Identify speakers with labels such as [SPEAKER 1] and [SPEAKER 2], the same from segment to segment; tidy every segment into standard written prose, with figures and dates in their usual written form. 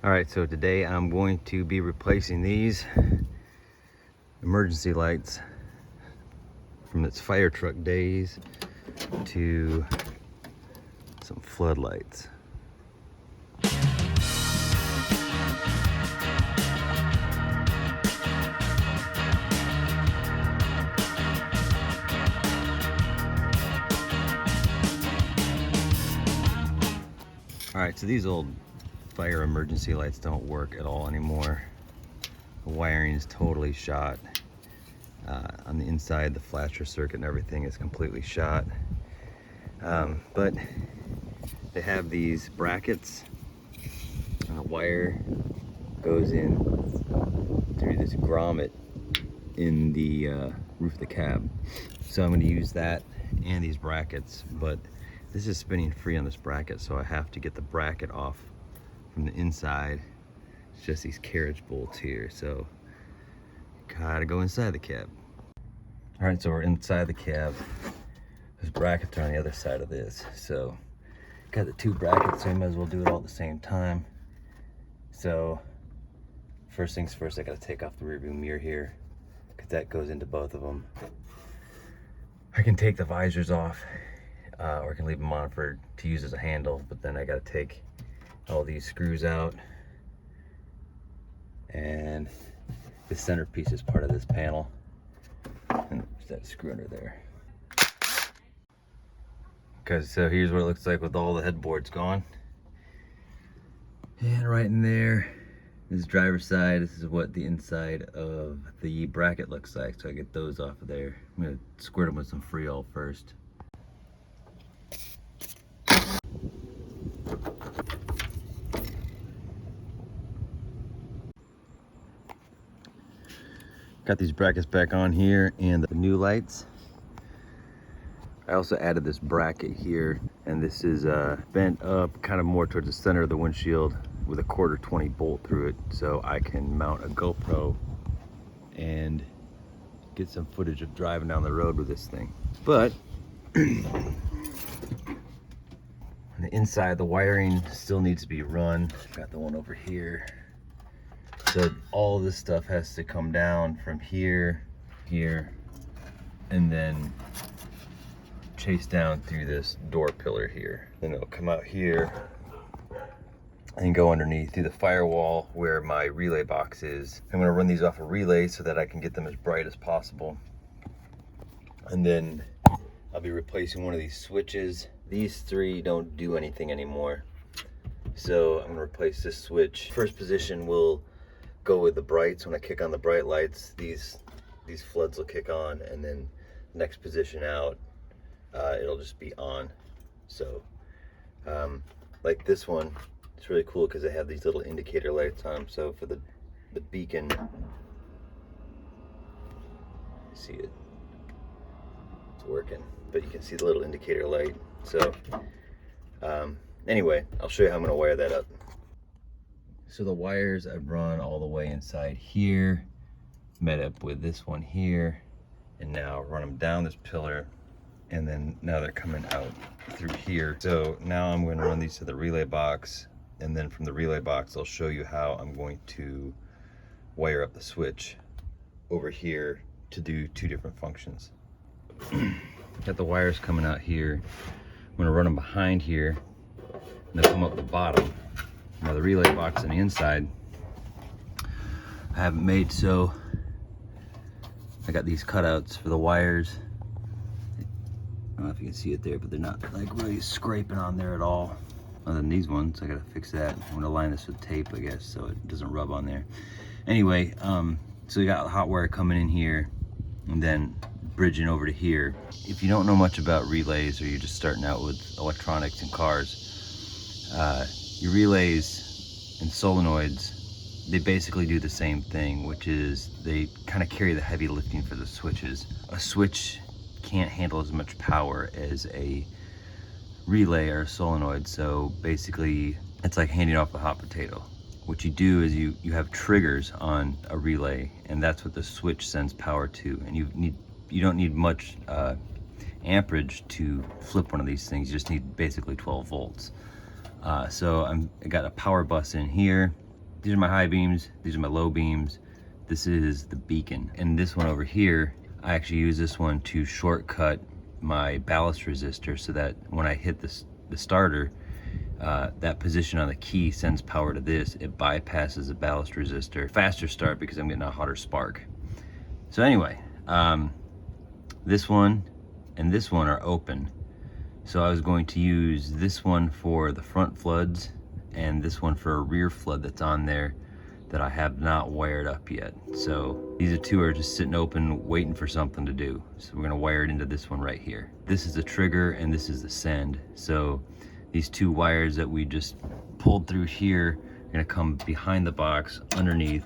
[SPEAKER 1] All right, so today I'm going to be replacing these emergency lights from its fire truck days to some floodlights. All right, so these old fire emergency lights don't work at all anymore. The wiring is totally shot. On the inside, the flasher circuit and everything is completely shot. But they have these brackets, and the wire goes in through this grommet in the roof of the cab. So I'm going to use that and these brackets, but this is spinning free on this bracket, so I have to get the bracket off from the inside. It's just these carriage bolts here, so gotta go inside the cab. All right, so we're inside the cab. There's brackets are on the other side of this, so got the two brackets, so I might as well do it all at the same time. So first things first, I gotta take off the rear view mirror here, because that goes into both of them. I can take the visors off, or I can leave them on to use as a handle, but then I gotta take all these screws out, and the centerpiece is part of this panel, and there's that screw under there. Okay, so here's what it looks like with all the headboards gone, and right in there, this is driver's side. This is what the inside of the bracket looks like, so I get those off of there. I'm gonna squirt them with some Freol first. Got these brackets back on here and the new lights. I also added this bracket here, and this is bent up kind of more towards the center of the windshield with a 1/4 bolt through it, so I can mount a GoPro and get some footage of driving down the road with this thing. But on the inside, the wiring still needs to be run. Got the one over here. So all this stuff has to come down from here, and then chase down through this door pillar here. Then it'll come out here and go underneath through the firewall where my relay box is. I'm gonna run these off a relay so that I can get them as bright as possible. And then I'll be replacing one of these switches. These three don't do anything anymore, so I'm gonna replace this switch. First position will go with the brights. When I kick on the bright lights, these floods will kick on, and then next position out, it'll just be on. So like this one, it's really cool because they have these little indicator lights on them. So for the beacon, see it, it's working, but you can see the little indicator light. So anyway, I'll show you how I'm going to wire that up. So the wires I've run all the way inside here, met up with this one here, and now run them down this pillar, and then now they're coming out through here. So now I'm going to run these to the relay box, and then from the relay box I'll show you how I'm going to wire up the switch over here to do two different functions. Got the wires coming out here. I'm going to run them behind here, and they'll come up the bottom. Now the relay box on the inside I haven't made, so I got these cutouts for the wires. I don't know if you can see it there, but they're not like really scraping on there at all. Other than these ones, I gotta fix that. I'm gonna line this with tape, I guess, so it doesn't rub on there. Anyway, so you got the hot wire coming in here and then bridging over to here. If you don't know much about relays, or you're just starting out with electronics and cars, your relays and solenoids, they basically do the same thing, which is they kind of carry the heavy lifting for the switches. A switch can't handle as much power as a relay or a solenoid, so basically it's like handing off a hot potato. What you do is you have triggers on a relay, and that's what the switch sends power to, and you don't need much amperage to flip one of these things. You just need basically 12 volts. So I got a power bus in here, These are my high beams, these are my low beams. This is the beacon. And this one over here, I actually use this one to shortcut my ballast resistor so that when I hit the starter, that position on the key sends power to this. It bypasses the ballast resistor. Faster start because I'm getting a hotter spark. So anyway, this one and this one are open. So I was going to use this one for the front floods and this one for a rear flood that's on there that I have not wired up yet. So these two are just sitting open waiting for something to do. So we're gonna wire it into this one right here. This is the trigger and this is the send. So these two wires that we just pulled through here are gonna come behind the box, underneath,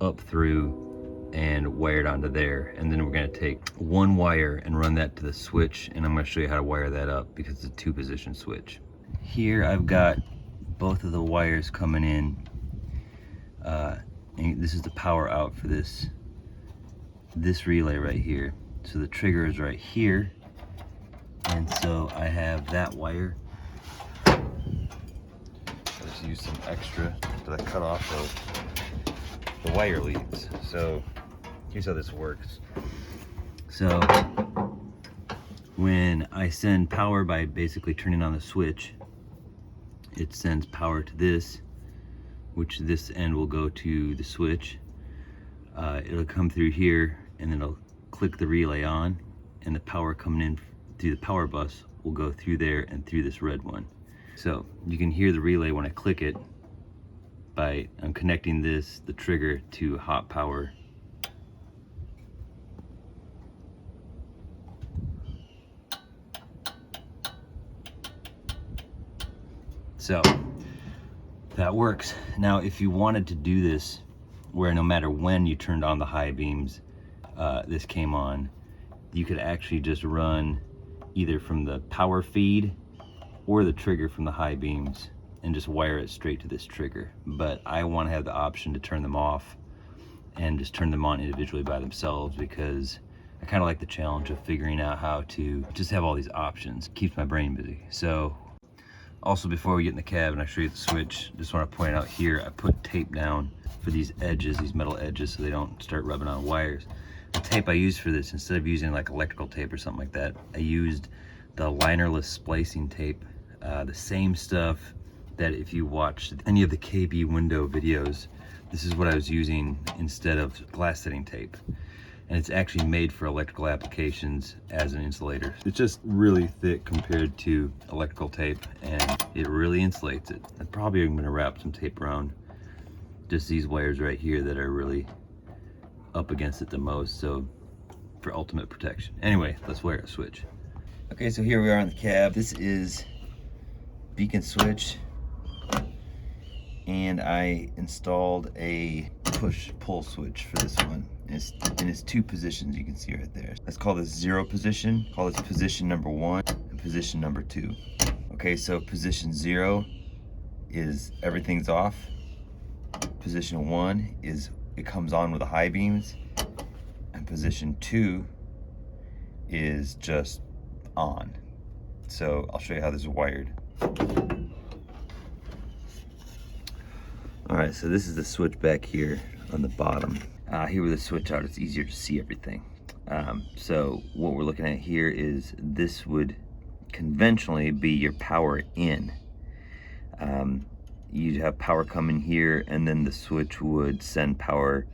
[SPEAKER 1] up through, and wire it onto there. And then we're gonna take one wire and run that to the switch, and I'm gonna show you how to wire that up because it's a 2-position switch. Here I've got both of the wires coming in. And this is the power out for this relay right here. So the trigger is right here, and so I have that wire. I just used some extra that I cut off of the wire leads. So here's how this works. So when I send power by basically turning on the switch, it sends power to this, which this end will go to the switch. It'll come through here and then it'll click the relay on, and the power coming in through the power bus will go through there and through this red one. So you can hear the relay when I click it I'm connecting the trigger to hot power. So that works. Now, if you wanted to do this where no matter when you turned on the high beams, this came on, you could actually just run either from the power feed or the trigger from the high beams and just wire it straight to this trigger. But I want to have the option to turn them off and just turn them on individually by themselves, because I kind of like the challenge of figuring out how to just have all these options. Keeps my brain busy. So also, before we get in the cab and I show you the switch, just want to point out here, I put tape down for these edges, these metal edges, so they don't start rubbing on wires. The tape I used for this, instead of using like electrical tape or something like that, I used the linerless splicing tape, the same stuff that if you watched any of the KB window videos, this is what I was using instead of glass setting tape. And it's actually made for electrical applications as an insulator. It's just really thick compared to electrical tape, and it really insulates it. I'm probably gonna wrap some tape around just these wires right here that are really up against it the most, so for ultimate protection. Anyway, let's wire a switch. Okay, so here we are in the cab. This is beacon switch, and I installed a push-pull switch for this one. And it's 2 positions you can see right there. Let's call this 0 position. Call this position number 1 and position number 2. Okay, so position 0 is everything's off. Position 1 is it comes on with the high beams, and position 2 is just on. So I'll show you how this is wired. All right, so this is the switch back here on the bottom. Here with the switch out, it's easier to see everything. So what we're looking at here is this would conventionally be your power in. You'd have power coming here, and then the switch would send power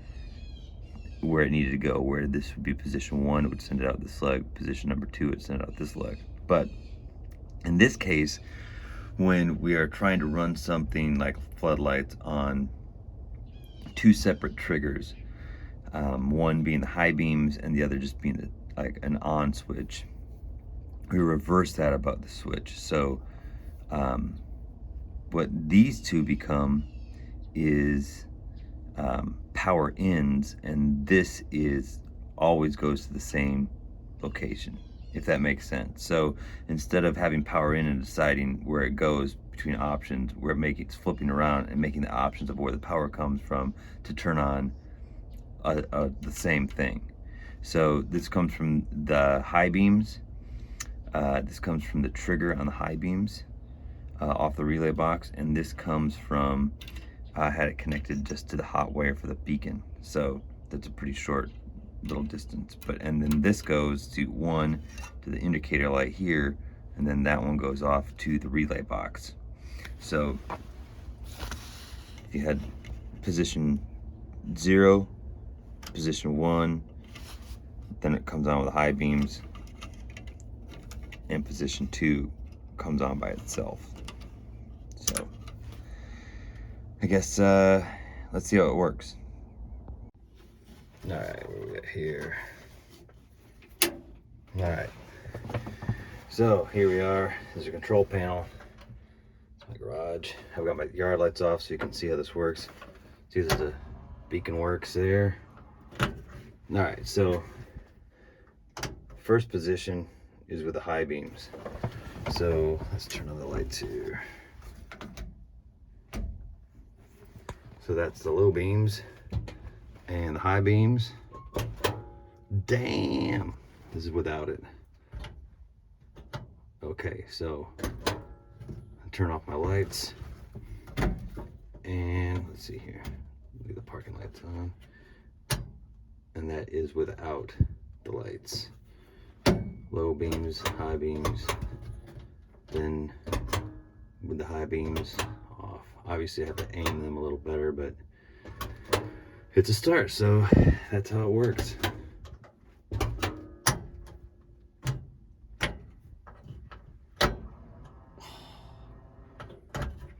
[SPEAKER 1] where it needed to go, where this would be position 1, it would send it out this leg, position number 2, it would send it out this leg. But in this case, when we are trying to run something like floodlights on 2 separate triggers, one being the high beams and the other just being like an on switch, we reverse that about the switch. So what these two become is power ins, and this is always goes to the same location, if that makes sense. So instead of having power in and deciding where it goes between options, it's flipping around and making the options of where the power comes from to turn on the same thing. So this comes from the high beams. This comes from the trigger on the high beams off the relay box, and this comes from I had it connected just to the hot wire for the beacon. So that's a pretty short little distance. And then this goes to the indicator light here, and then that one goes off to the relay box. So you had position 0, position 1, then it comes on with the high beams, and position 2 comes on by itself. So I guess let's see how it works. All right, what do we got here? All right, so here we are. This is a control panel. It's my garage. I've got my yard lights off so you can see how this works. See, there's a beacon works there. All right, so first position is with the high beams. So let's turn on the lights here. So that's the low beams and the high beams. Damn, this is without it. Okay, so I turn off my lights, and let's see here. Leave the parking lights on, and that is without the lights. Low beams, high beams, then with the high beams off. Obviously I have to aim them a little better, but it's a start, so that's how it works.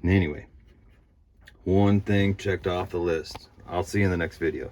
[SPEAKER 1] Anyway, one thing checked off the list. I'll see you in the next video.